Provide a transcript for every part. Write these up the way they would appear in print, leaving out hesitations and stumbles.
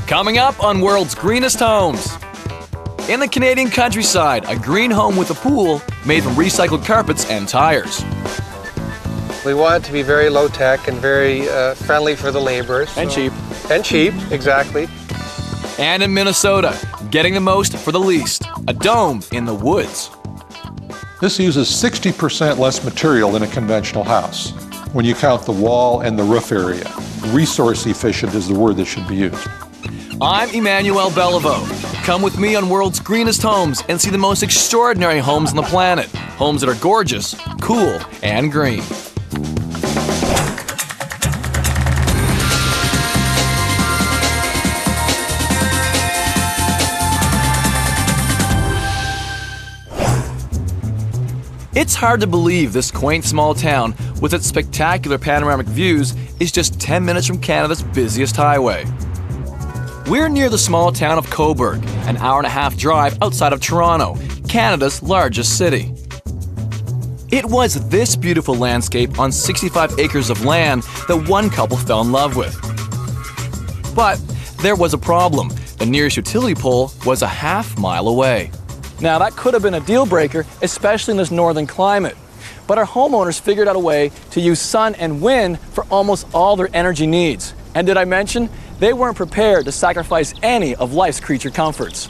Coming up on World's Greenest Homes. In the Canadian countryside, a green home with a pool made from recycled carpets and tires. We want it to be very low-tech and very friendly for the laborers. And cheap. And cheap, exactly. And in Minnesota, getting the most for the least, a dome in the woods. This uses 60% less material than a conventional house when you count the wall and the roof area. Resource efficient is the word that should be used. I'm Emmanuel Beliveau. Come with me on World's Greenest Homes and see the most extraordinary homes on the planet. Homes that are gorgeous, cool, and green. It's hard to believe this quaint small town with its spectacular panoramic views is just 10 minutes from Canada's busiest highway. We're near the small town of Cobourg, an hour-and-a-half drive outside of Toronto, Canada's largest city. It was this beautiful landscape on 65 acres of land that one couple fell in love with. But there was a problem. The nearest utility pole was a half-mile away. Now, that could have been a deal breaker, especially in this northern climate. But our homeowners figured out a way to use sun and wind for almost all their energy needs. And did I mention, they weren't prepared to sacrifice any of life's creature comforts.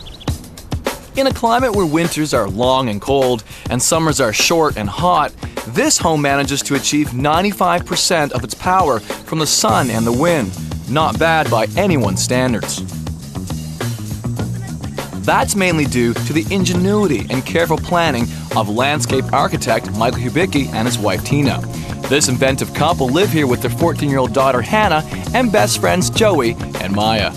In a climate where winters are long and cold and summers are short and hot, this home manages to achieve 95% of its power from the sun and the wind. Not bad by anyone's standards. That's mainly due to the ingenuity and careful planning of landscape architect Michael Hubicki and his wife Tina. This inventive couple live here with their 14-year-old daughter Hannah and best friends Joey and Maya.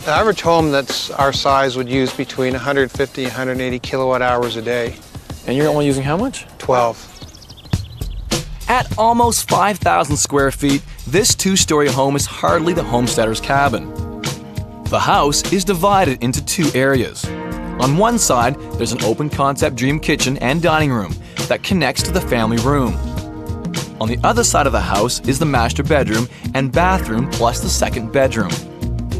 The average home that's our size would use between 150 and 180 kilowatt hours a day. And you're only using how much? 12. At almost 5,000 square feet, this two-story home is hardly the homesteader's cabin. The house is divided into two areas. On one side, there's an open-concept dream kitchen and dining room that connects to the family room. On the other side of the house is the master bedroom and bathroom plus the second bedroom.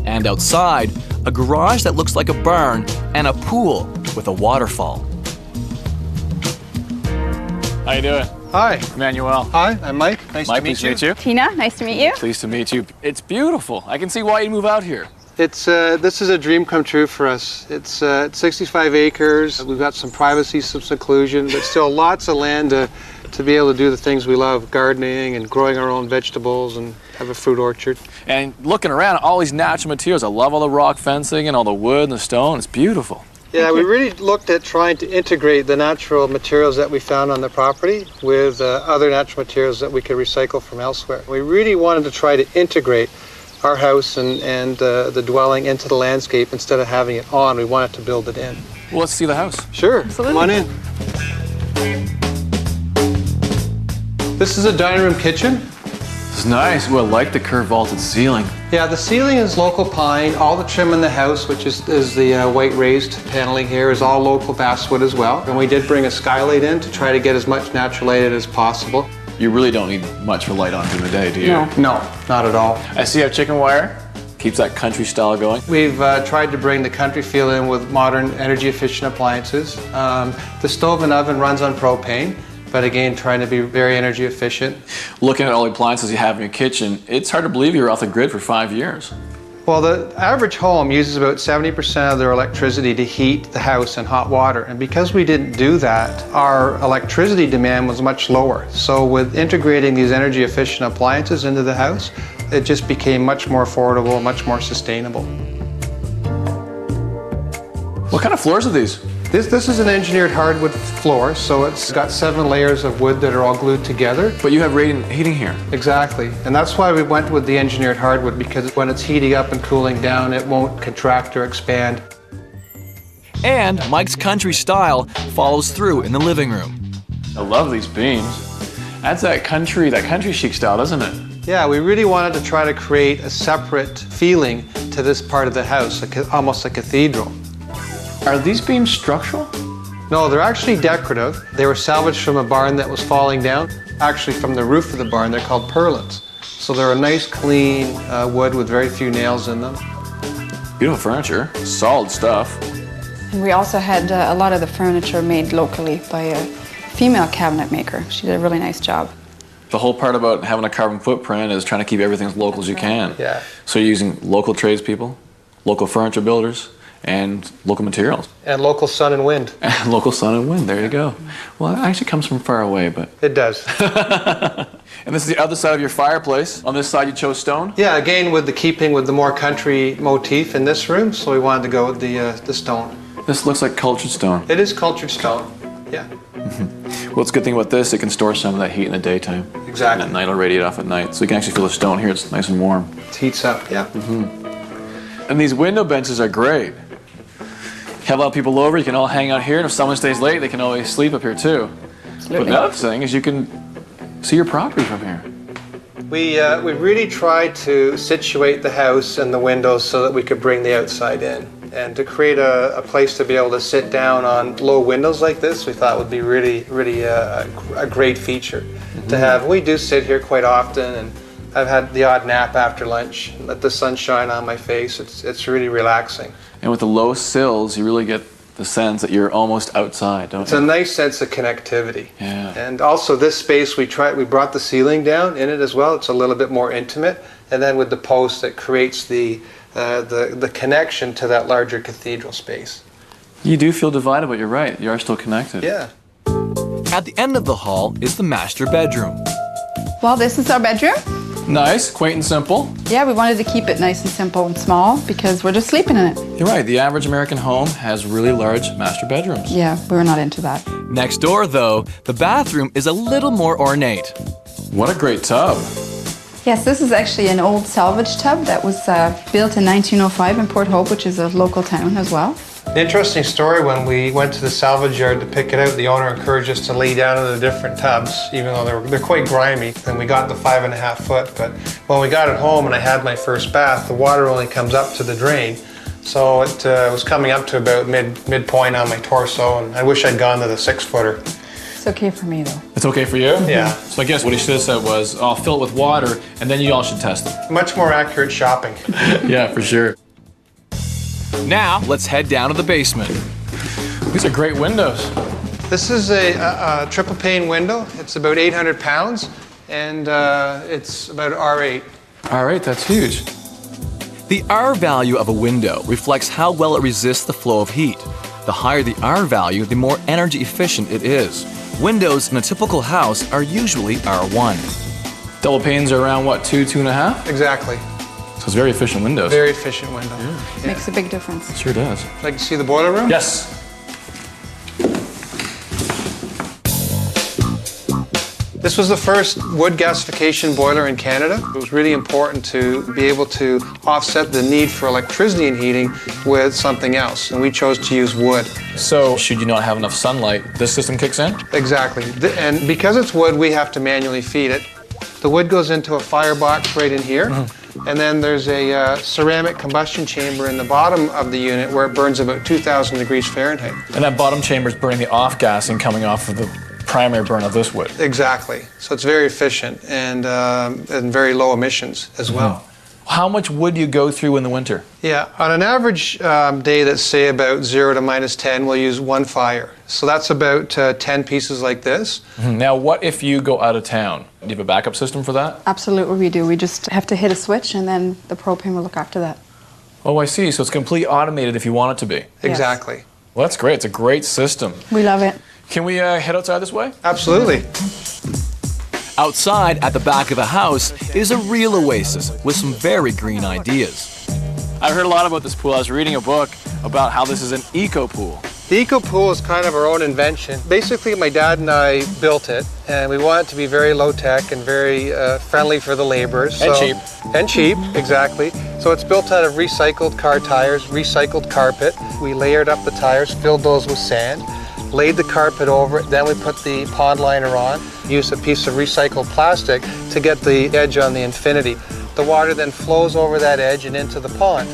And outside, a garage that looks like a barn and a pool with a waterfall. How you doing? Hi. Emmanuel. Hi, I'm Mike. Nice to meet you. Tina, nice to meet you. Pleased to meet you. It's beautiful. I can see why you move out here. This is a dream come true for us. It's 65 acres. We've got some privacy, some seclusion, but still lots of land to be able to do the things we love, gardening and growing our own vegetables and have a fruit orchard. And looking around, all these natural materials. I love all the rock fencing and all the wood and the stone. It's beautiful. Yeah, we really looked at trying to integrate the natural materials that we found on the property with other natural materials that we could recycle from elsewhere. We really wanted to try to integrate our house and the dwelling into the landscape instead of having it on. We wanted to build it in. Well, let's see the house. Sure, Absolutely. Come on in. This is a dining room kitchen. It's nice. Well, I like the curved vaulted ceiling. Yeah, the ceiling is local pine. All the trim in the house, which is the white raised paneling here, is all local basswood as well. And we did bring a skylight in to try to get as much natural light as possible. You really don't need much for light on during the day, do you? No, not at all. I see you have chicken wire. Keeps that country style going. We've tried to bring the country feel in with modern energy efficient appliances. The stove and oven runs on propane, but again, trying to be very energy efficient. Looking at all the appliances you have in your kitchen, it's hard to believe you were off the grid for 5 years. Well, the average home uses about 70% of their electricity to heat the house and hot water. And because we didn't do that, our electricity demand was much lower. So with integrating these energy efficient appliances into the house, it just became much more affordable, much more sustainable. What kind of floors are these? This is an engineered hardwood floor, so it's got 7 layers of wood that are all glued together. But you have radiant heating here. Exactly, and that's why we went with the engineered hardwood, because when it's heating up and cooling down, it won't contract or expand. And Mike's country style follows through in the living room. I love these beams. That's that country chic style, doesn't it? Yeah, we really wanted to try to create a separate feeling to this part of the house, almost a cathedral. Are these beams structural? No, they're actually decorative. They were salvaged from a barn that was falling down. Actually, from the roof of the barn, they're called purlins. So they're a nice, clean wood with very few nails in them. Beautiful furniture, solid stuff. And we also had a lot of the furniture made locally by a female cabinet maker. She did a really nice job. The whole part about having a carbon footprint is trying to keep everything as local as you can. Yeah. So you're using local tradespeople, local furniture builders, and local materials. And local sun and wind. And local sun and wind, there you go. Well, it actually comes from far away, but... It does. And this is the other side of your fireplace. On this side you chose stone? Yeah, again with the keeping with the more country motif in this room, so we wanted to go with the stone. This looks like cultured stone. It is cultured stone, yeah. Well, it's a good thing about this, it can store some of that heat in the daytime. Exactly. And at night it'll radiate off at night. So you can actually feel the stone here, it's nice and warm. It heats up, yeah. And these window benches are great. You have a lot of people over, you can all hang out here, and if someone stays late, they can always sleep up here too. Absolutely. But the other thing is you can see your property from here. We really tried to situate the house and the windows so that we could bring the outside in. And to create a place to be able to sit down on low windows like this, we thought would be really a great feature to have. We do sit here quite often, and I've had the odd nap after lunch, let the sun shine on my face. It's really relaxing. And with the low sills, you really get the sense that you're almost outside, don't It's you? a nice sense of connectivity. Yeah. And also this space, we brought the ceiling down in it as well. It's a little bit more intimate. And then with the post, it creates the connection to that larger cathedral space. You do feel divided, but you're right. You are still connected. Yeah. At the end of the hall is the master bedroom. Well, this is our bedroom. Nice, quaint and simple. Yeah, we wanted to keep it nice and simple and small because we're just sleeping in it. You're right, the average American home has really large master bedrooms. Yeah, we were not into that. Next door, though, the bathroom is a little more ornate. What a great tub. Yes, this is actually an old salvage tub that was built in 1905 in Port Hope, which is a local town as well. An interesting story, when we went to the salvage yard to pick it out, the owner encouraged us to lay down in the different tubs, even though they're quite grimy. And we got the 5.5 foot, but when we got it home and I had my first bath, the water only comes up to the drain. So it was coming up to about midpoint on my torso, and I wish I'd gone to the 6-footer. It's okay for me though. It's okay for you? Yeah. So I guess what he should have said was, I'll fill it with water, and then you all should test it. Much more accurate shopping. Yeah, for sure. Now, let's head down to the basement. These are great windows. This is a triple pane window. It's about 800 pounds, and it's about R8. All right, that's huge. The R value of a window reflects how well it resists the flow of heat. The higher the R value, the more energy efficient it is. Windows in a typical house are usually R1. Double panes are around, what, 2.5? Exactly. So it's very efficient windows. Very efficient window. Yeah. Makes a big difference. It sure does. Like to see the boiler room? Yes. This was the first wood gasification boiler in Canada. It was really important to be able to offset the need for electricity and heating with something else, and we chose to use wood. So, should you not have enough sunlight, this system kicks in? Exactly. And because it's wood, we have to manually feed it. The wood goes into a firebox right in here, and then there's a ceramic combustion chamber in the bottom of the unit where it burns about 2,000 degrees Fahrenheit. And that bottom chamber is burning the off-gassing coming off of the primary burn of this wood. Exactly. So it's very efficient and very low emissions as well. How much wood do you go through in the winter? Yeah, on an average day that's say about 0 to -10, we'll use 1 fire. So that's about 10 pieces like this. Now, what if you go out of town? Do you have a backup system for that? Absolutely we do. We just have to hit a switch and then the propane will look after that. Oh, I see. So it's completely automated if you want it to be. Exactly. Well, that's great. It's a great system. We love it. Can we head outside this way? Absolutely. Outside, at the back of the house, is a real oasis with some very green ideas. I've heard a lot about this pool. I was reading a book about how this is an eco pool. The eco pool is kind of our own invention. Basically, my dad and I built it, and we want it to be very low-tech and very friendly for the laborers. And cheap. And cheap, exactly. So it's built out of recycled car tires, recycled carpet. We layered up the tires, filled those with sand, laid the carpet over it, then we put the pond liner on, used a piece of recycled plastic to get the edge on the infinity. The water then flows over that edge and into the pond.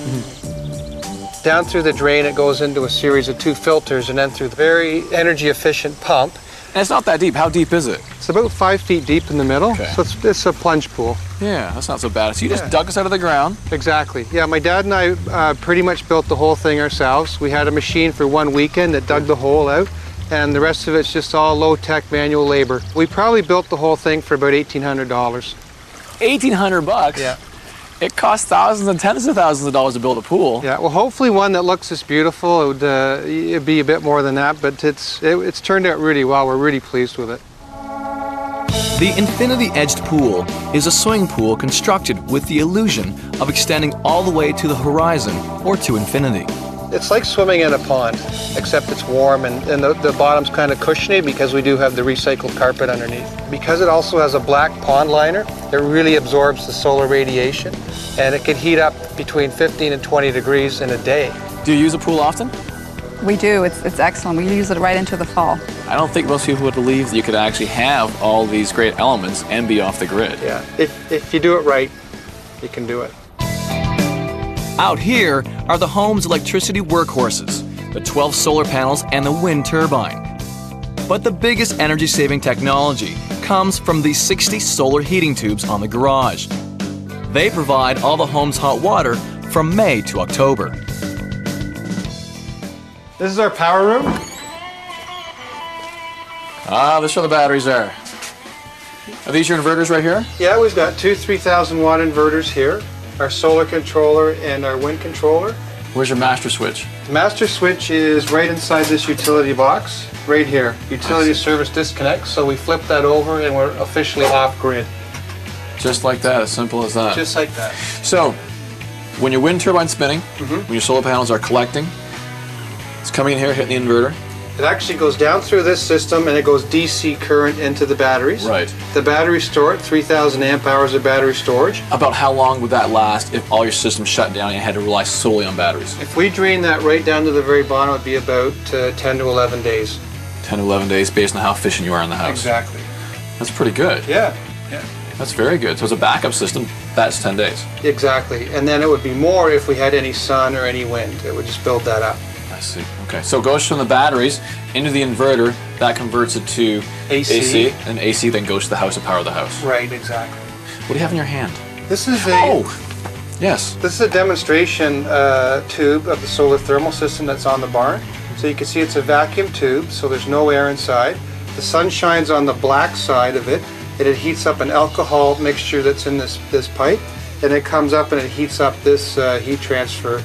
Down through the drain, it goes into a series of 2 filters and then through the very energy efficient pump. And it's not that deep. How deep is it? It's about 5 feet deep in the middle, Okay. so it's a plunge pool. Yeah, that's not so bad. So you just Yeah. dug us out of the ground. Exactly. Yeah, my dad and I pretty much built the whole thing ourselves. We had a machine for one weekend that dug the hole out, and the rest of it's just all low-tech manual labor. We probably built the whole thing for about $1,800. $1,800. Yeah. It costs thousands and tens of thousands of dollars to build a pool. Yeah, well, hopefully one that looks this beautiful. It'd be a bit more than that, but it's turned out really well. We're really pleased with it. The infinity-edged pool is a swimming pool constructed with the illusion of extending all the way to the horizon or to infinity. It's like swimming in a pond, except it's warm and the bottom's kind of cushiony because we do have the recycled carpet underneath. Because it also has a black pond liner, it really absorbs the solar radiation, and it can heat up between 15 and 20 degrees in a day. Do you use a pool often? We do. It's excellent. We use it right into the fall. I don't think most people would believe that you could actually have all these great elements and be off the grid. Yeah, if you do it right, you can do it. Out here are the home's electricity workhorses, the 12 solar panels and the wind turbine. But the biggest energy-saving technology comes from these 60 solar heating tubes on the garage. They provide all the home's hot water from May to October. This is our power room. Ah, this is where the batteries are. Are these your inverters right here? Yeah, we've got two 3,000 watt inverters here, our solar controller and our wind controller. Where's your master switch? The master switch is right inside this utility box, right here. Utility service disconnect, so we flip that over and we're officially off grid. Just like that, as simple as that. Just like that. So, when your wind turbine's spinning, when your solar panels are collecting, it's coming in here, hitting the inverter. It actually goes down through this system and it goes DC current into the batteries. Right. The batteries store it, 3,000 amp hours of battery storage. About how long would that last if all your systems shut down and you had to rely solely on batteries? If we drain that right down to the very bottom, it would be about 10 to 11 days. 10 to 11 days based on how efficient you are in the house. Exactly. That's pretty good. Yeah. Yeah. That's very good. So as a backup system, that's 10 days. Exactly. And then it would be more if we had any sun or any wind. It would just build that up. I see. Okay. So it goes from the batteries into the inverter, that converts it to AC. and AC then goes to the house to power the house. Right, exactly. What do you have in your hand? This is Yes. This is a demonstration tube of the solar thermal system that's on the barn. So you can see it's a vacuum tube, so there's no air inside. The sun shines on the black side of it, and it heats up an alcohol mixture that's in this pipe, and it comes up and it heats up this heat transfer,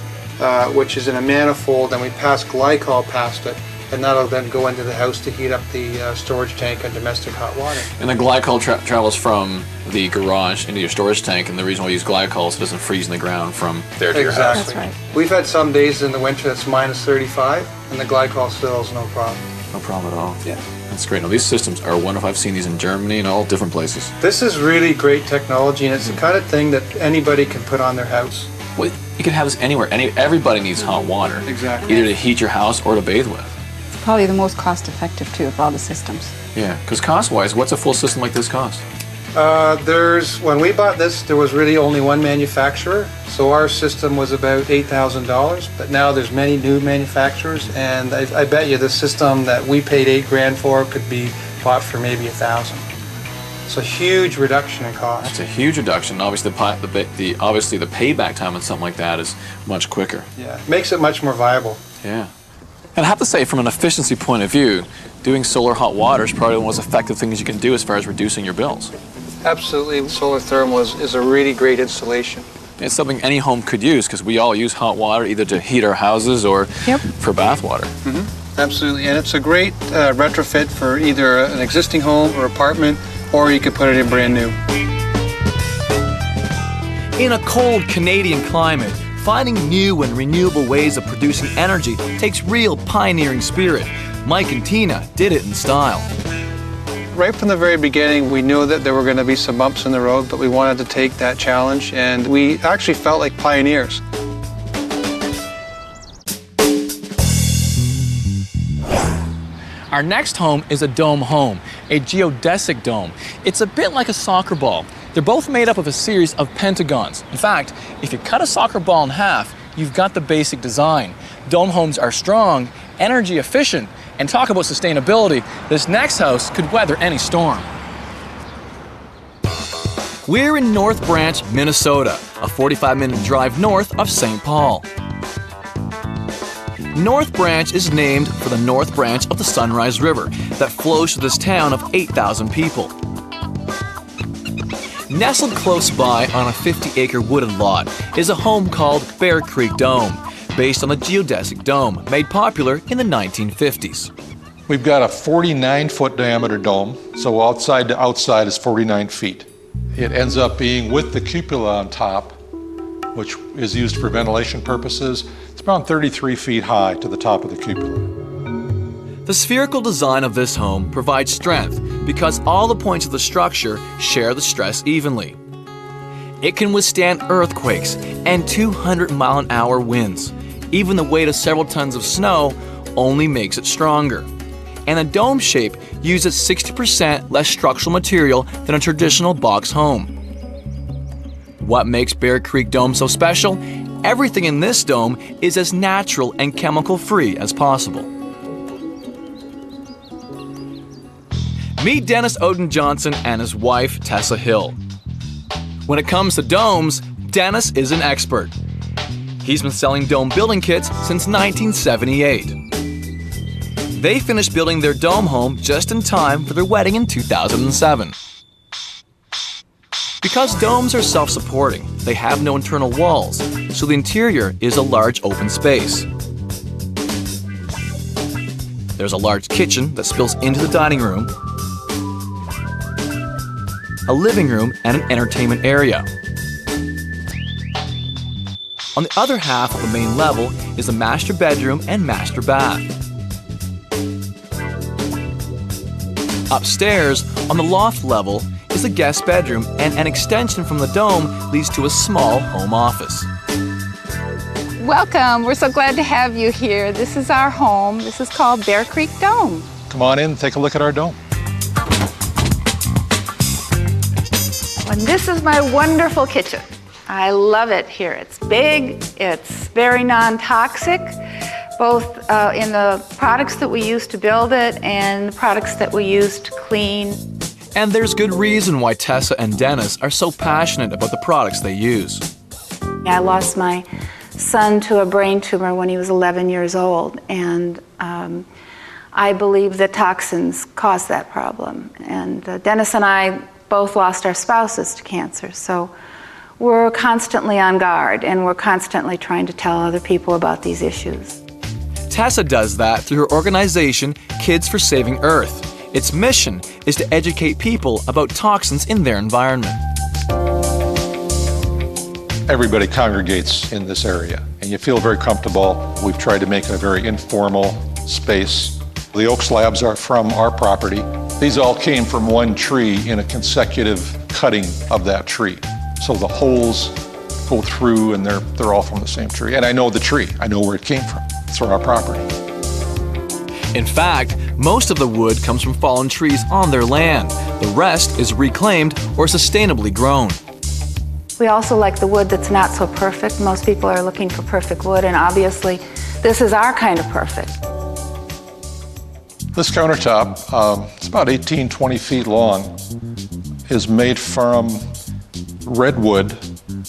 which is in a manifold, and we pass glycol past it, and that'll then go into the house to heat up the storage tank and domestic hot water. And the glycol travels from the garage into your storage tank, and the reason we use glycol is it doesn't freeze in the ground from there to your house. Exactly. That's right. We've had some days in the winter that's minus 35, and the glycol still is no problem. No problem at all. Yeah. That's great. Now these systems are wonderful. I've seen these in Germany and all different places. This is really great technology, and it's the kind of thing that anybody can put on their house. Well, you can have this anywhere. Everybody needs hot water. Exactly. Either to heat your house or to bathe with. It's probably the most cost-effective too of all the systems. Yeah, because cost-wise, what's a full system like this cost? When we bought this, there was really only one manufacturer, so our system was about $8,000, but now there's many new manufacturers, and I bet you the system that we paid $8,000 for could be bought for maybe $1,000. It's a huge reduction in cost. That's a huge reduction. Obviously, the payback time on something like that is much quicker. Yeah, it makes it much more viable. Yeah. And I have to say, from an efficiency point of view, doing solar hot water is probably the most effective things you can do as far as reducing your bills. Absolutely, solar thermal is a really great installation. It's something any home could use because we all use hot water either to heat our houses or for bath water. Mm-hmm. Absolutely, and it's a great retrofit for either an existing home or apartment, or you could put it in brand new. In a cold Canadian climate, finding new and renewable ways of producing energy takes real pioneering spirit. Mike and Tina did it in style. Right from the very beginning, we knew that there were going to be some bumps in the road, but we wanted to take that challenge, and we actually felt like pioneers. Our next home is a dome home, a geodesic dome. It's a bit like a soccer ball. They're both made up of a series of pentagons. In fact, if you cut a soccer ball in half, you've got the basic design. Dome homes are strong, energy efficient, And talk about sustainability, this next house could weather any storm. We're in North Branch, Minnesota, a 45-minute drive north of St. Paul. North Branch is named for the North Branch of the Sunrise River that flows through this town of 8,000 people. Nestled close by on a 50-acre wooded lot is a home called Bear Creek Dome, based on the geodesic dome made popular in the 1950s. We've got a 49-foot diameter dome, so outside to outside is 49 feet. It ends up being with the cupola on top, which is used for ventilation purposes. It's around 33 feet high to the top of the cupola. The spherical design of this home provides strength because all the points of the structure share the stress evenly. It can withstand earthquakes and 200-mile-an-hour winds. Even the weight of several tons of snow only makes it stronger. And the dome shape uses 60% less structural material than a traditional box home. What makes Bear Creek Dome so special? Everything in this dome is as natural and chemical-free as possible. Meet Dennis Oden Johnson and his wife, Tessa Hill. When it comes to domes, Dennis is an expert. He's been selling dome building kits since 1978. They finished building their dome home just in time for their wedding in 2007. Because domes are self-supporting, they have no internal walls, so the interior is a large open space. There's a large kitchen that spills into the dining room, a living room, and an entertainment area. On the other half of the main level is a master bedroom and master bath. Upstairs, on the loft level, is a guest bedroom, and an extension from the dome leads to a small home office. Welcome. We're so glad to have you here. This is our home. This is called Bear Creek Dome. Come on in and take a look at our dome. And this is my wonderful kitchen. I love it here. It's big, it's very non-toxic, both in the products that we use to build it and the products that we use to clean. And there's good reason why Tessa and Dennis are so passionate about the products they use. I lost my son to a brain tumor when he was 11 years old, and I believe that toxins cause that problem. And Dennis and I both lost our spouses to cancer, so we're constantly on guard, and we're constantly trying to tell other people about these issues. Tessa does that through her organization, Kids for Saving Earth. Its mission is to educate people about toxins in their environment. Everybody congregates in this area, and you feel very comfortable. We've tried to make it a very informal space. The oak slabs are from our property. These all came from one tree in a consecutive cutting of that tree. So the holes go through, and they're all from the same tree. And I know the tree. I know where it came from. It's from our property. In fact, most of the wood comes from fallen trees on their land. The rest is reclaimed or sustainably grown. We also like the wood that's not so perfect. Most people are looking for perfect wood, and obviously this is our kind of perfect. This countertop, it's about 18, 20 feet long, is made from redwood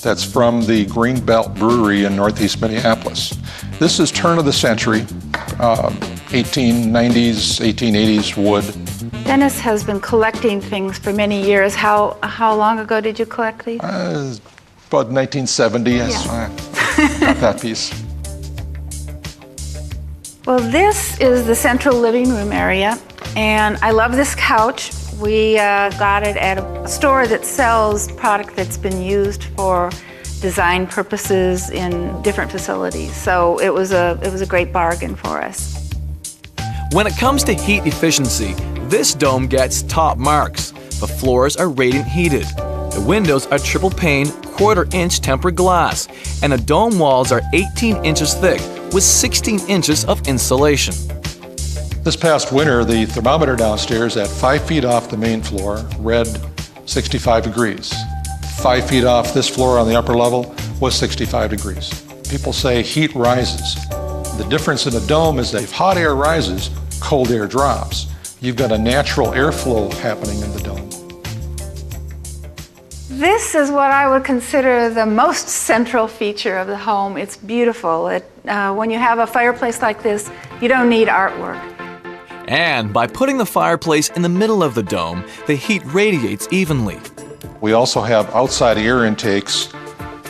that's from the Greenbelt Brewery in northeast Minneapolis. This is turn of the century, 1890s, 1880s wood. Dennis has been collecting things for many years. How long ago did you collect these? About 1970, yes. Got that piece. Well, this is the central living room area, and I love this couch. We got it at a store that sells product that's been used for design purposes in different facilities. So it was a great bargain for us. When it comes to heat efficiency, this dome gets top marks. The floors are radiant heated. The windows are triple pane, 1/4-inch tempered glass, and the dome walls are 18 inches thick with 16 inches of insulation. This past winter, the thermometer downstairs at 5 feet off the main floor read 65 degrees. 5 feet off this floor on the upper level was 65 degrees. People say heat rises. The difference in a dome is that if hot air rises, cold air drops. You've got a natural airflow happening in the dome. This is what I would consider the most central feature of the home. It's beautiful. When you have a fireplace like this, you don't need artwork. And by putting the fireplace in the middle of the dome, the heat radiates evenly. We also have outside air intakes,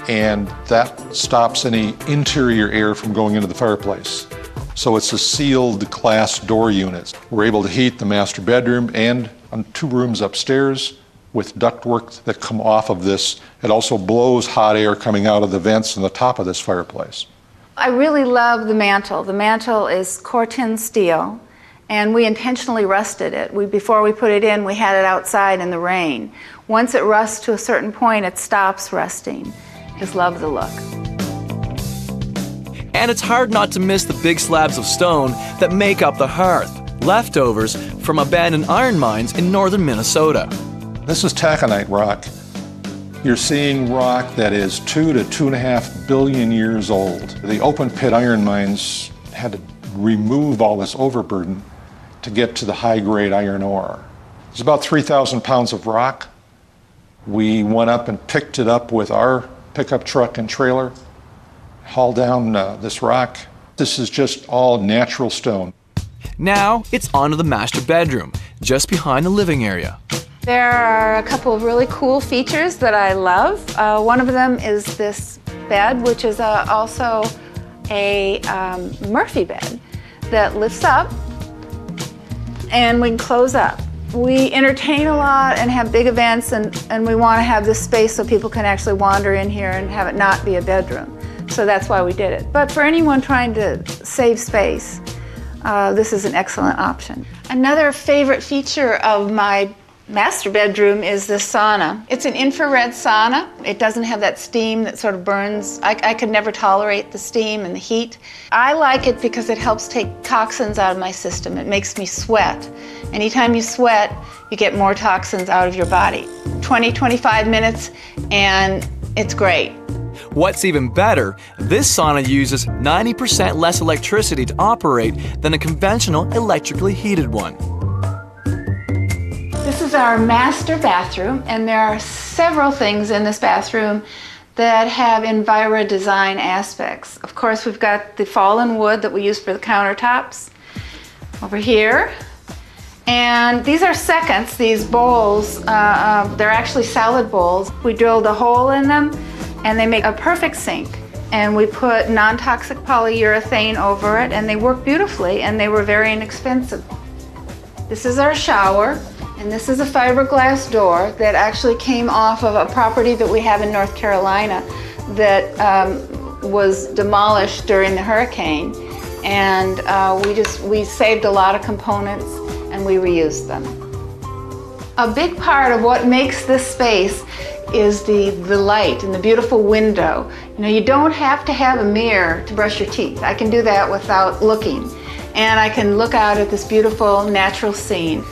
and that stops any interior air from going into the fireplace. So it's a sealed glass door unit. We're able to heat the master bedroom and 2 rooms upstairs with ductwork that come off of this. It also blows hot air coming out of the vents in the top of this fireplace. I really love the mantle. The mantle is Corten steel, and we intentionally rusted it. Before we put it in, we had it outside in the rain. Once it rusts to a certain point, it stops rusting. Just love the look. And it's hard not to miss the big slabs of stone that make up the hearth, leftovers from abandoned iron mines in northern Minnesota. This is taconite rock. You're seeing rock that is 2 to 2.5 billion years old. The open pit iron mines had to remove all this overburden to get to the high-grade iron ore. It's about 3,000 pounds of rock. We went up and picked it up with our pickup truck and trailer, hauled down this rock. This is just all natural stone. Now it's on to the master bedroom, just behind the living area. There are a couple of really cool features that I love. One of them is this bed, which is also a Murphy bed that lifts up and we can close up. We entertain a lot and have big events, and we want to have this space so people can actually wander in here and have it not be a bedroom. So that's why we did it. But for anyone trying to save space, this is an excellent option. Another favorite feature of my master bedroom is this sauna. It's an infrared sauna. It doesn't have that steam that sort of burns. I could never tolerate the steam and the heat. I like it because it helps take toxins out of my system. It makes me sweat. Anytime you sweat, you get more toxins out of your body. 20-25 minutes and it's great. What's even better, this sauna uses 90% less electricity to operate than a conventional electrically heated one. This is our master bathroom, and there are several things in this bathroom that have Enviro design aspects. Of course, we've got the fallen wood that we use for the countertops over here. And these are seconds, these bowls. They're actually salad bowls. We drilled a hole in them, and they make a perfect sink. And we put non-toxic polyurethane over it, and they work beautifully, and they were very inexpensive. This is our shower. And this is a fiberglass door that actually came off of a property that we have in North Carolina that was demolished during the hurricane. And we saved a lot of components and we reused them. A big part of what makes this space is the light and the beautiful window. You know, you don't have to have a mirror to brush your teeth. I can do that without looking. And I can look out at this beautiful natural scene.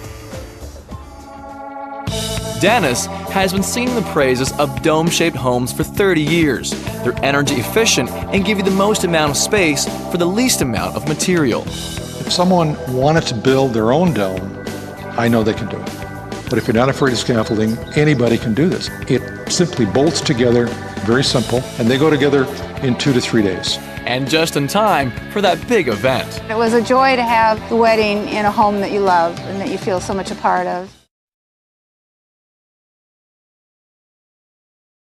Dennis has been singing the praises of dome-shaped homes for 30 years. They're energy efficient and give you the most amount of space for the least amount of material. If someone wanted to build their own dome, I know they can do it. But if you're not afraid of scaffolding, anybody can do this. It simply bolts together, very simple, and they go together in 2 to 3 days. And just in time for that big event. It was a joy to have the wedding in a home that you love and that you feel so much a part of.